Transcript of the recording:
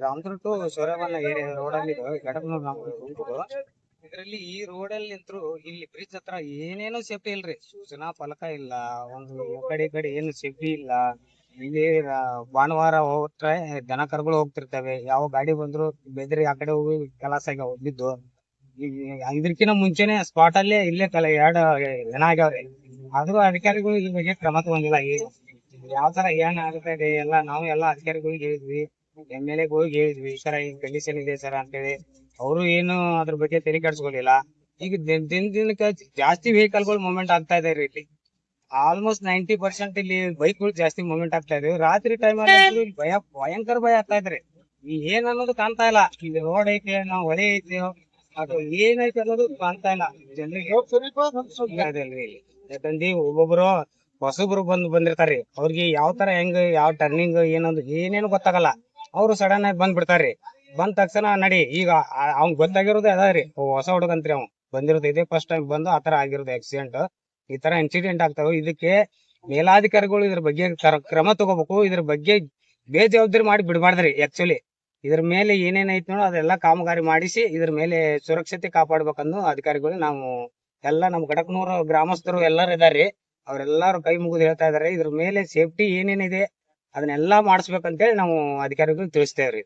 Ramdurg to ಸೂರ್ಯಪಾನ area ರೋಡಲ್ಲಿ ಗಡಪನೂರು ನಮ್ಮ ಇದರಲ್ಲಿ ಈ ರೋಡಲ್ಲಿ ನಿಂತ್ರು ಇಲ್ಲಿ ಬ್ರಿಡ್ಜ್ ಹತ್ರ ಏನೇನು ಸೇಫ್ಟಿ ಇಲ್ರಿ. ಸೂಚನಾ ಫಲಕ ಇಲ್ಲ, ಒಂದು ಈ ಕಡೆ ಏನು ಸೇಫ್ಟಿ ಇಲ್ಲ. ಇಲ್ಲಿ ಭಾನುವಾರ ಹೋಗ್ರೆ ದನ ಕರುಗಳು ಹೋಗ್ತಿರ್ತವೆ, ಯಾವ ಗಾಡಿ ಬಂದ್ರು ಬೆದರಿ ಆ ಕಡೆ ಹೋಗಿ ಕೆಲಸ ಆಗ್ಯಾವ ಬಿದ್ದು. ಇದಕ್ಕಿಂತ ಮುಂಚೆನೆ ಸ್ಪಾಟ್ ಅಲ್ಲೇ ಇಲ್ಲೇ ಎರಡು ಜನ ಆಗ್ಯಾವ್ರಿ. ಆದ್ರೂ ಅಧಿಕಾರಿಗಳು ಈ ಬಗ್ಗೆ ಕ್ರಮ ತಗೊಂಡಿಲ್ಲ. ಯಾವ ತರ ಏನ್ ಆಗ್ತಾ ಇದೆ ಎಲ್ಲ ನಾವು ಎಲ್ಲಾ ಅಧಿಕಾರಿಗಳಿಗೆ ಹೇಳಿದ್ವಿ, MLA ಹೋಗಿ ಹೇಳಿದ್ವಿ, ಈ ತರ ಈ ಕಂಡೀಷನ್ ಇದೆ ಸರ್ ಅಂತೇಳಿ. ಅವರು ಏನು ಅದ್ರ ಬಗ್ಗೆ ತಲೆ ಕೆಡ್ಸ್ಕೊಳ್ಳಿಲ್ಲ. ಈಗ ದಿನಕ್ಕೆ ಜಾಸ್ತಿ ವೆಹಿಕಲ್ಗಳು ಮೂವ್ಮೆಂಟ್ ಆಗ್ತಾ ಇದೆ ಇಲ್ಲಿ. ಆಲ್ಮೋಸ್ಟ್ 90% ಇಲ್ಲಿ ಬೈಕ್ಗಳು ಜಾಸ್ತಿ ಮೂವ್ಮೆಂಟ್ ಆಗ್ತಾ ಇದೆ. ರಾತ್ರಿ ಟೈಮ್ ಅಲ್ಲಿ ಭಯಂಕರ ಭಯ ಆಗ್ತಾ ಇದ್ರಿ. ಈ ಏನ್ ಅನ್ನೋದು ಕಾಣ್ತಾ ಇಲ್ಲ. ಇಲ್ಲಿ ರೋಡ್ ಐತೆ, ನಾವು ಹೊಳೆ ಐತೆ, ಅದು ಏನೈತೆ ಅನ್ನೋದು ಕಾಣ್ತಾ ಇಲ್ಲ ಜನರಿಗೆ. ಯಾಕಂದ್ರೆ ಒಬ್ಬೊಬ್ರು ಹೊಸಬ್ರು ಬಂದಿರ್ತಾರ್ರಿ. ಅವ್ರಿಗೆ ಯಾವ ತರ ಹೆಂಗ್ ಯಾವ ಟರ್ನಿಂಗ್ ಏನಂದ್ ಏನೇನು ಗೊತ್ತಾಗಲ್ಲ. ಅವ್ರು ಸಡನ್ ಆಗಿ ಬಂದ್ಬಿಡ್ತಾರ್ರಿ. ಬಂದ ತಕ್ಷಣ ನಡಿ. ಈಗ ಅವ್ನ್ ಗೊತ್ತಾಗಿರೋದೇ ಅದಾರಿ, ಹೊಸ ಹುಡುಗಂತ್ರಿ ಅವ್ ಬಂದಿರೋದು ಇದೇ ಫಸ್ಟ್ ಟೈಮ್ ಬಂದು ಆತರ ಆಗಿರೋದು ಆಕ್ಸಿಡೆಂಟ್. ಈ ತರ ಇನ್ಸಿಡೆಂಟ್ ಆಗ್ತಾವ. ಇದಕ್ಕೆ ಮೇಲಾಧಿಕಾರಿಗಳು ಇದ್ರ ಬಗ್ಗೆ ಕ್ರಮ ತಗೋಬೇಕು. ಇದ್ರ ಬಗ್ಗೆ ಬೇಜವಾಬ್ದಾರಿ ಮಾಡಿ ಬಿಡ್ಬಾರ್ದ್ರಿ. ಆಕ್ಚುಲಿ ಇದ್ರ ಮೇಲೆ ಏನೇನೈತಿ ನೋಡೋ ಅದೆಲ್ಲ ಕಾಮಗಾರಿ ಮಾಡಿಸಿ ಇದ್ರ ಮೇಲೆ ಸುರಕ್ಷತೆ ಕಾಪಾಡ್ಬೇಕಂದು ಅಧಿಕಾರಿಗಳು ನಾವು ಎಲ್ಲಾ ನಮ್ ಗಡಕನೂರು ಗ್ರಾಮಸ್ಥರು ಎಲ್ಲಾರು ಇದಾರ್ರಿ. ಅವ್ರೆಲ್ಲಾರು ಕೈ ಮುಗಿದು ಹೇಳ್ತಾ ಇದಾರೆ. ಇದ್ರ ಮೇಲೆ ಸೇಫ್ಟಿ ಏನೇನಿದೆ ಅದನ್ನೆಲ್ಲಾ ಮಾಡಿಸ್ಬೇಕಂತೇಳಿ ನಾವು ಅಧಿಕಾರಿಗಳು ತಿಳಿಸ್ತೇವ್ರಿ.